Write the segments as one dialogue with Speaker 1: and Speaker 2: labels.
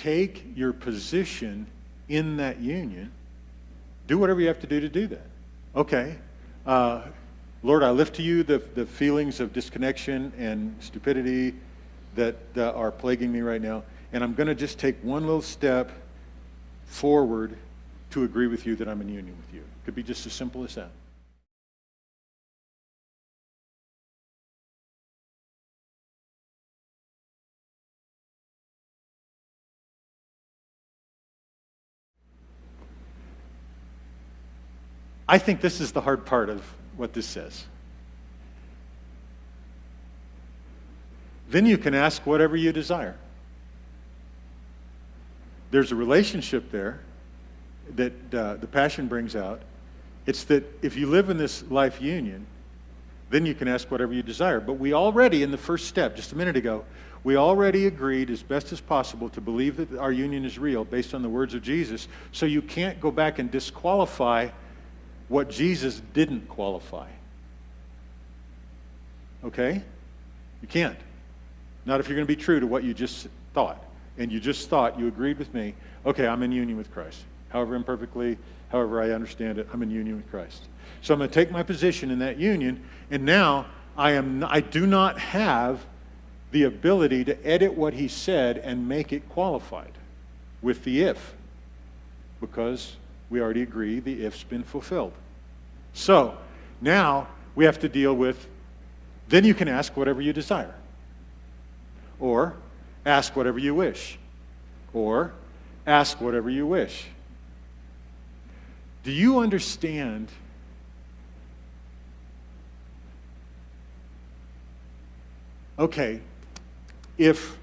Speaker 1: take your position in that union, do whatever you have to do that. Okay. Lord, I lift to you the feelings of disconnection and stupidity that are plaguing me right now, and I'm going to just take one little step forward to agree with you that I'm in union with you. It could be just as simple as that. I think this is the hard part of what this says. Then you can ask whatever you desire. There's a relationship there that the Passion brings out. It's that if you live in this life union, then you can ask whatever you desire. But we already, in the first step, just a minute ago, we already agreed as best as possible to believe that our union is real based on the words of Jesus. So you can't go back and disqualify what Jesus didn't qualify. Okay? You can't. Not if you're going to be true to what you just thought. And you just thought, you agreed with me, okay, I'm in union with Christ. However imperfectly, however I understand it, I'm in union with Christ. So I'm going to take my position in that union, and now I do not have the ability to edit what he said and make it qualified with the if, because we already agree the if's been fulfilled. So now we have to deal with, then you can ask whatever you desire, or ask whatever you wish, or ask whatever you wish. Do you understand okay, if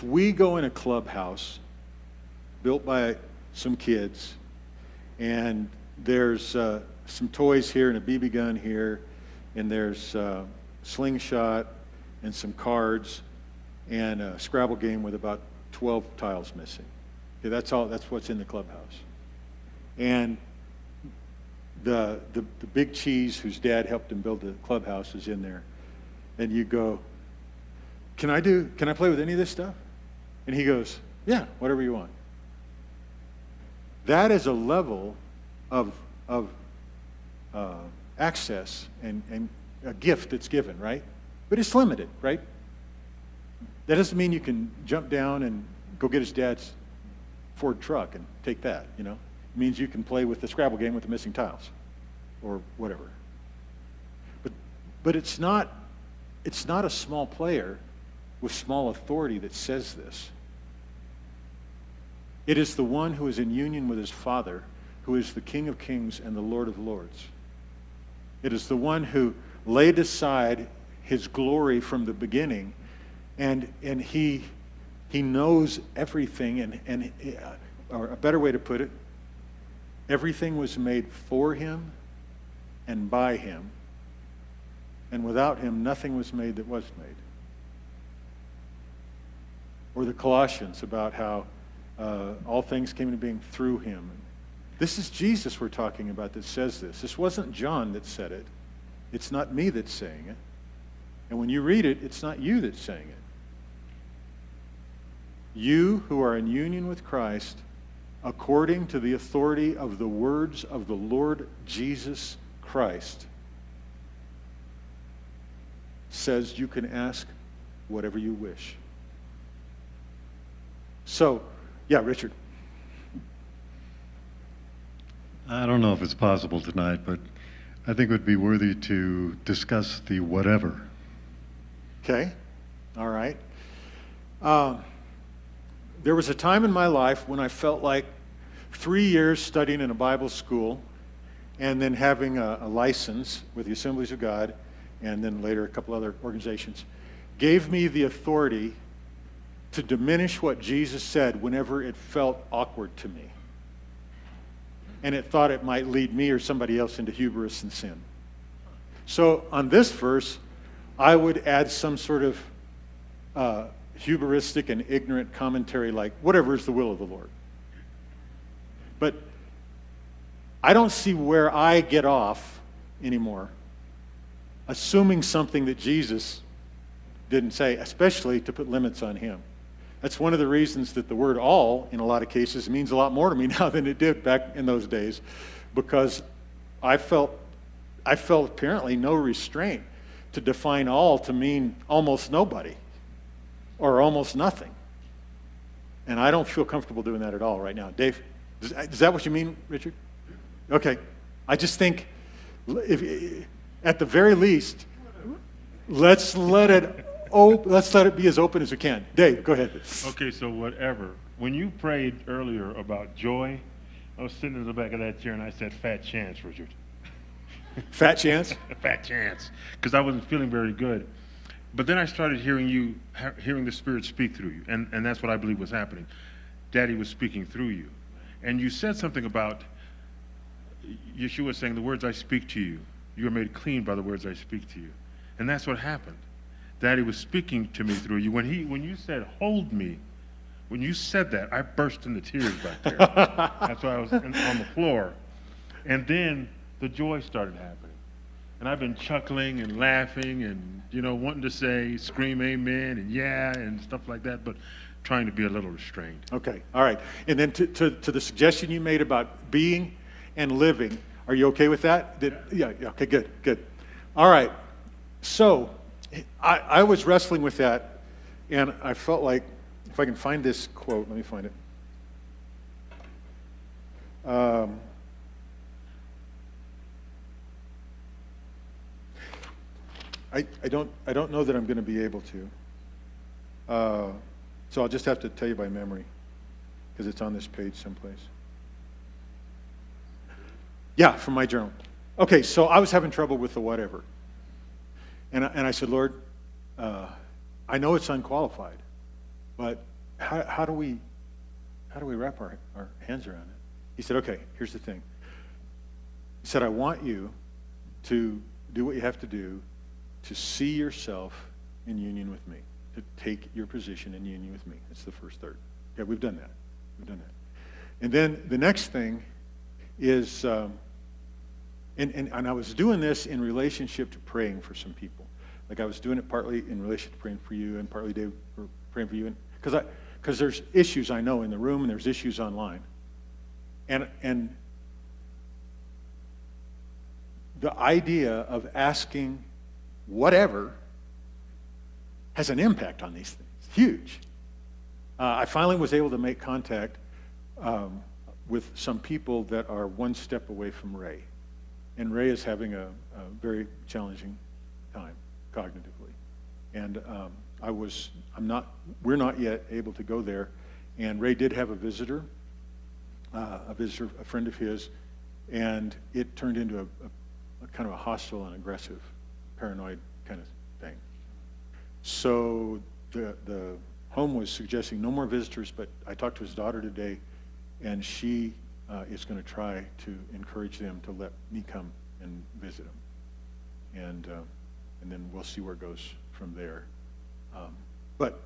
Speaker 1: we go in a clubhouse built by some kids, and there's some toys here and a BB gun here, and there's slingshot and some cards and a Scrabble game with about 12 tiles missing. Okay, that's what's in the clubhouse. And the big cheese whose dad helped him build the clubhouse is in there. And you go, can I play with any of this stuff? And he goes, yeah, whatever you want. That is a level of access and a gift that's given, right? But it's limited, right? That doesn't mean you can jump down and go get his dad's Ford truck and take that, you know? It means you can play with the Scrabble game with the missing tiles or whatever. But it's not a small player with small authority that says this. It is the one who is in union with his Father, who is the King of Kings and the Lord of Lords. It is the one who laid aside his glory from the beginning, and he knows everything, or a better way to put it, everything was made for him and by him, and without him nothing was made that was made. Or the Colossians about how all things came into being through him. This is Jesus we're talking about that says this. This wasn't John that said it. It's not me that's saying it. And when you read it, it's not you that's saying it. You who are in union with Christ, according to the authority of the words of the Lord Jesus Christ, says you can ask whatever you wish. So, yeah, Richard.
Speaker 2: I don't know if it's possible tonight, but I think it would be worthy to discuss the whatever.
Speaker 1: Okay, all right. There was a time in my life when I felt like 3 years studying in a Bible school and then having a license with the Assemblies of God and then later a couple other organizations gave me the authority to diminish what Jesus said whenever it felt awkward to me. And it thought it might lead me or somebody else into hubris and sin. So on this verse, I would add some sort of hubristic and ignorant commentary like, whatever is the will of the Lord. But I don't see where I get off anymore assuming something that Jesus didn't say, especially to put limits on him. That's one of the reasons that the word all, in a lot of cases, means a lot more to me now than it did back in those days, because I felt apparently no restraint to define all to mean almost nobody or almost nothing. And I don't feel comfortable doing that at all right now. Dave, is that what you mean, Richard? Okay. I just think, at the very least, let's let it be as open as we can. Dave, go ahead.
Speaker 3: Okay, so whatever. When you prayed earlier about joy, I was sitting in the back of that chair and I said, fat chance, Richard.
Speaker 1: Fat chance?
Speaker 3: Fat chance. Because I wasn't feeling very good. But then I started hearing the Spirit speak through you. And that's what I believe was happening. Daddy was speaking through you. And you said something about Yeshua saying, the words I speak to you, you are made clean by the words I speak to you. And that's what happened. Daddy was speaking to me through you. When you said, hold me, when you said that, I burst into tears back there. That's why I was on the floor. And then the joy started happening. And I've been chuckling and laughing and, wanting to say, scream amen and yeah and stuff like that, but trying to be a little restrained.
Speaker 1: Okay, all right. And then to the suggestion you made about being and living, are you okay with that? Yeah, okay, good. All right. So I was wrestling with that, and I felt like, if I can find this quote, let me find it. I don't know that I'm going to be able to. So I'll just have to tell you by memory, because it's on this page someplace. Yeah, from my journal. Okay, so I was having trouble with the whatever. And I said, Lord, I know it's unqualified, but how do we wrap our hands around it? He said, okay, here's the thing. He said, I want you to do what you have to do to see yourself in union with me, to take your position in union with me. It's the first third. Yeah, we've done that. And then the next thing is, and I was doing this in relationship to praying for some people. Like I was doing it partly in relation to praying for you and partly, Dave, for praying for you. Because there's issues I know in the room and there's issues online. And the idea of asking whatever has an impact on these things. Huge. I finally was able to make contact with some people that are one step away from Ray. And Ray is having a very challenging time cognitively. And we're not yet able to go there. And Ray did have a visitor, a friend of his, and it turned into a kind of a hostile and aggressive, paranoid kind of thing. So the home was suggesting no more visitors, but I talked to his daughter today, and she is going to try to encourage them to let me come and visit him. And then we'll see where it goes from there. But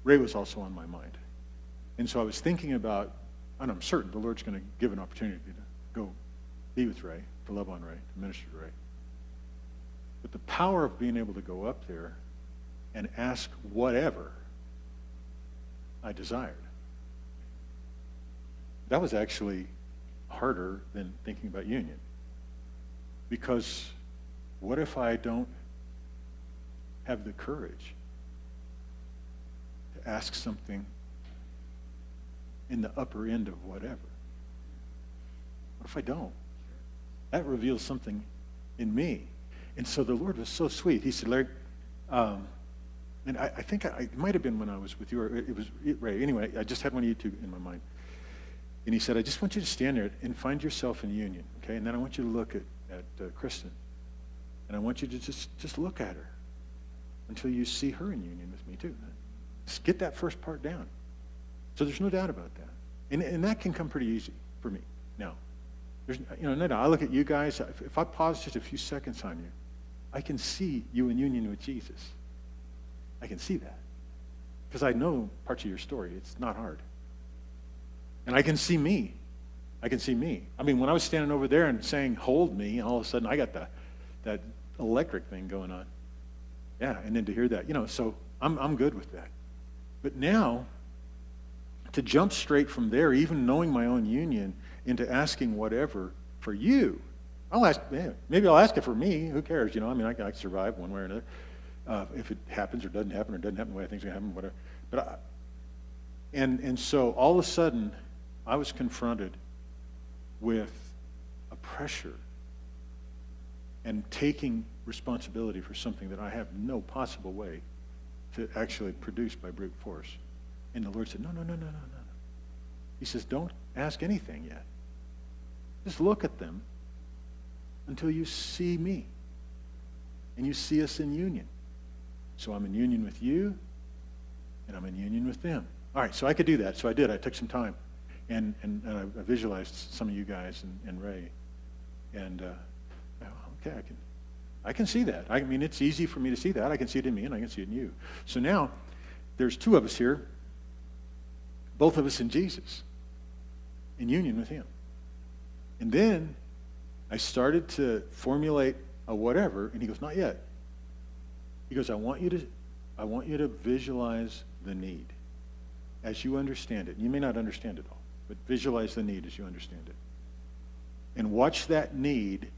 Speaker 1: Ray was also on my mind. And so I was thinking about, and I'm certain the Lord's going to give an opportunity to go be with Ray, to love on Ray, to minister to Ray. But the power of being able to go up there and ask whatever I desired, that was actually harder than thinking about union. Because what if I don't have the courage to ask something in the upper end of whatever? What if I don't? That reveals something in me. And so the Lord was so sweet. He said, Larry, and I think it might have been when I was with you, or it was Ray. Anyway, I just had one of you two in my mind. And he said, I just want you to stand there and find yourself in union, okay? And then I want you to look at Kristen. And I want you to just look at her until you see her in union with me too. Just get that first part down. So there's no doubt about that. And that can come pretty easy for me now. There's, no doubt. I look at you guys, if I pause just a few seconds on you, I can see you in union with Jesus. I can see that. Because I know parts of your story. It's not hard. And I can see me. I mean, when I was standing over there and saying, hold me, all of a sudden I got that electric thing going on. Yeah, and then to hear that, so I'm good with that. But now, to jump straight from there, even knowing my own union, into asking whatever for you, maybe I'll ask it for me. Who cares? I can survive one way or another. If it happens or doesn't happen the way I think it's going to happen, whatever. But and so all of a sudden, I was confronted with a pressure and taking responsibility for something that I have no possible way to actually produce by brute force. And the Lord said, no. He says, don't ask anything yet. Just look at them until you see me. And you see us in union. So I'm in union with you, and I'm in union with them. All right, so I could do that. So I did. I took some time. And I visualized some of you guys and Ray. And, okay, I can see that. I mean, it's easy for me to see that. I can see it in me, and I can see it in you. So now, there's two of us here, both of us in Jesus, in union with him. And then I started to formulate a whatever, and he goes, not yet. He goes, I want you to visualize the need as you understand it. You may not understand it all, but visualize the need as you understand it. And watch that need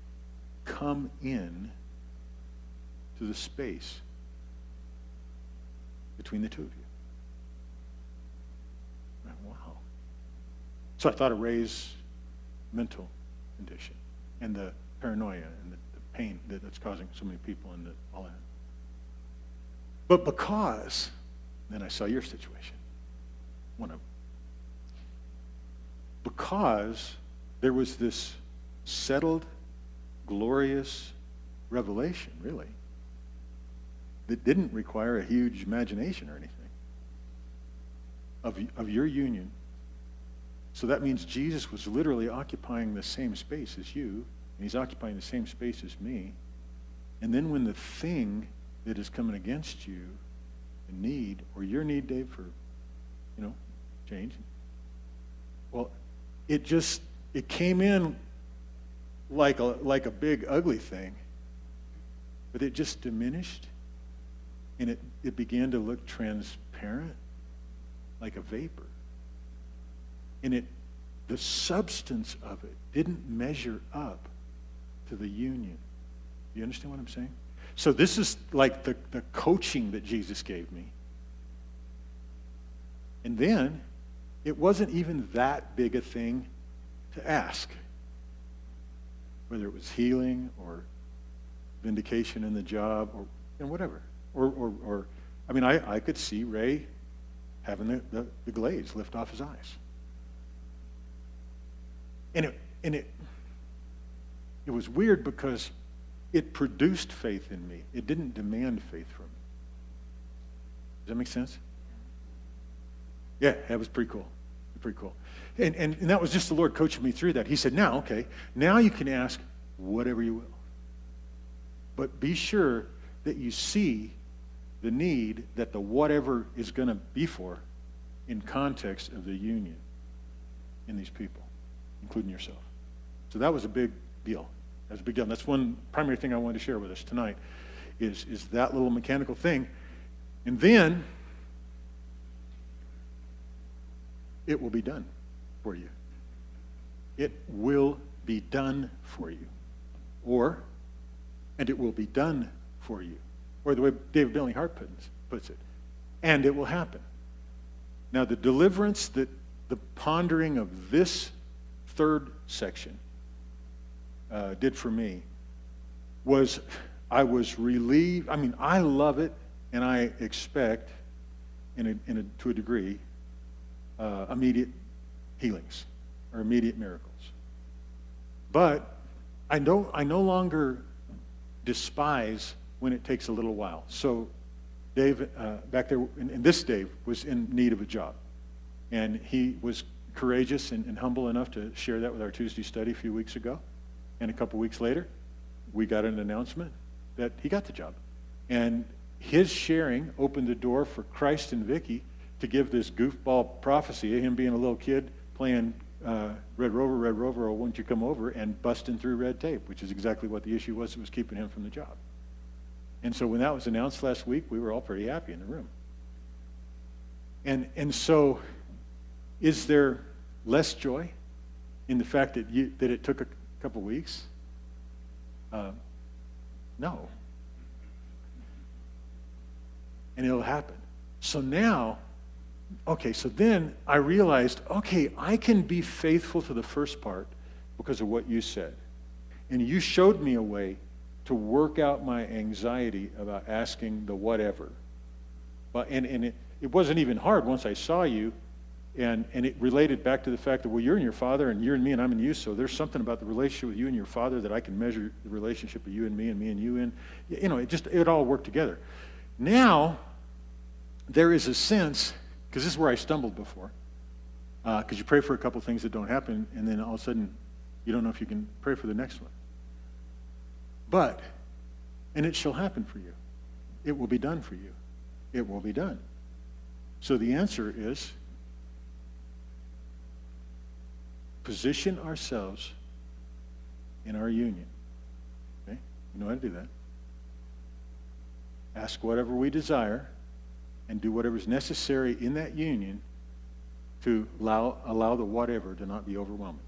Speaker 1: come in to the space between the two of you. Wow. So I thought of Ray's mental condition and the paranoia and the pain that's causing so many people and all that. But then I saw your situation, one of them. Because there was this settled, glorious revelation, really, that didn't require a huge imagination or anything, of your union. So that means Jesus was literally occupying the same space as you, and he's occupying the same space as me. And then when the thing that is coming against you, the need, or your need, Dave, for, change, well, it came in like a big ugly thing, but it just diminished, and it began to look transparent, like a vapor. And the substance of it didn't measure up to the union. You understand what I'm saying? So this is like the coaching that Jesus gave me. And then it wasn't even that big a thing to ask, whether it was healing or vindication in the job or whatever. Or I could see Ray having the glaze lift off his eyes. And it was weird because it produced faith in me. It didn't demand faith from me. Does that make sense? Yeah, that was pretty cool. Pretty cool. And that was just the Lord coaching me through that. He said, now you can ask whatever you will. But be sure that you see the need that the whatever is going to be for in context of the union in these people, including yourself. So that was a big deal. That was a big deal. And that's one primary thing I wanted to share with us tonight is that little mechanical thing. And then it will be done for you. It will be done for you. And it will be done for you. Or the way David Bentley Hart puts it, and it will happen. Now, the deliverance that the pondering of this third section did for me was I was relieved. I mean, I love it, and I expect, to a degree, immediate healings or immediate miracles. But I no longer despise when it takes a little while. So Dave, back there, and this Dave, was in need of a job. And he was courageous and humble enough to share that with our Tuesday study a few weeks ago. And a couple weeks later, we got an announcement that he got the job. And his sharing opened the door for Christ and Vicky to give this goofball prophecy of him being a little kid playing Red Rover, or won't you come over, and busting through red tape, which is exactly what the issue was that was keeping him from the job. And so when that was announced last week, we were all pretty happy in the room. And so is there less joy in the fact that it took a couple weeks? No. And it'll happen. So now, okay, so then I realized, okay, I can be faithful to the first part because of what you said. And you showed me a way to work out my anxiety about asking the whatever. But, and it wasn't even hard once I saw you, and it related back to the fact that, well, you're in your Father, and you're in me, and I'm in you, so there's something about the relationship with you and your Father that I can measure the relationship of you and me and you in. You know, it all worked together. Now, there is a sense, because this is where I stumbled before, because you pray for a couple things that don't happen, and then all of a sudden, you don't know if you can pray for the next one. But, and it shall happen for you. It will be done for you. It will be done. So the answer is, position ourselves in our union. Okay? You know how to do that. Ask whatever we desire and do whatever is necessary in that union to allow the whatever to not be overwhelming.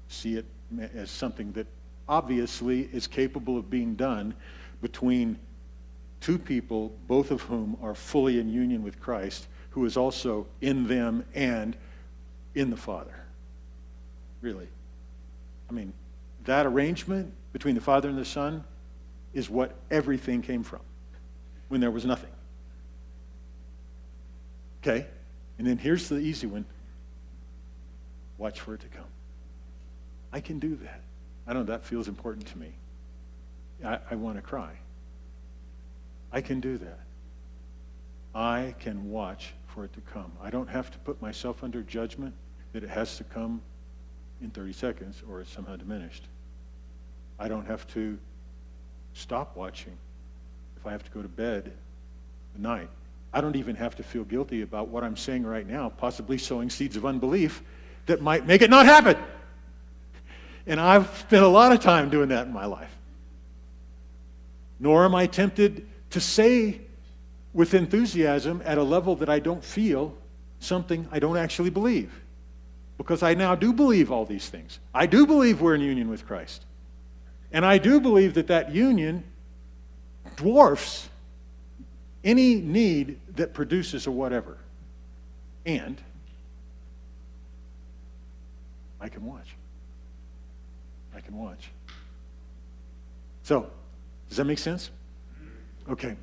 Speaker 1: See it as something that obviously is capable of being done between two people, both of whom are fully in union with Christ, who is also in them and in the Father. Really. I mean, that arrangement between the Father and the Son is what everything came from when there was nothing. Okay? And then here's the easy one. Watch for it to come. I can do that. I know that feels important to me. I want to cry. I can do that. I can watch for it to come. I don't have to put myself under judgment that it has to come in 30 seconds or it's somehow diminished. I don't have to stop watching if I have to go to bed at night. I don't even have to feel guilty about what I'm saying right now, possibly sowing seeds of unbelief that might make it not happen. And I've spent a lot of time doing that in my life. Nor am I tempted to say with enthusiasm at a level that I don't feel something I don't actually believe. Because I now do believe all these things. I do believe we're in union with Christ. And I do believe that union dwarfs any need that produces a whatever. And I can watch. I can watch. So, does that make sense? Okay.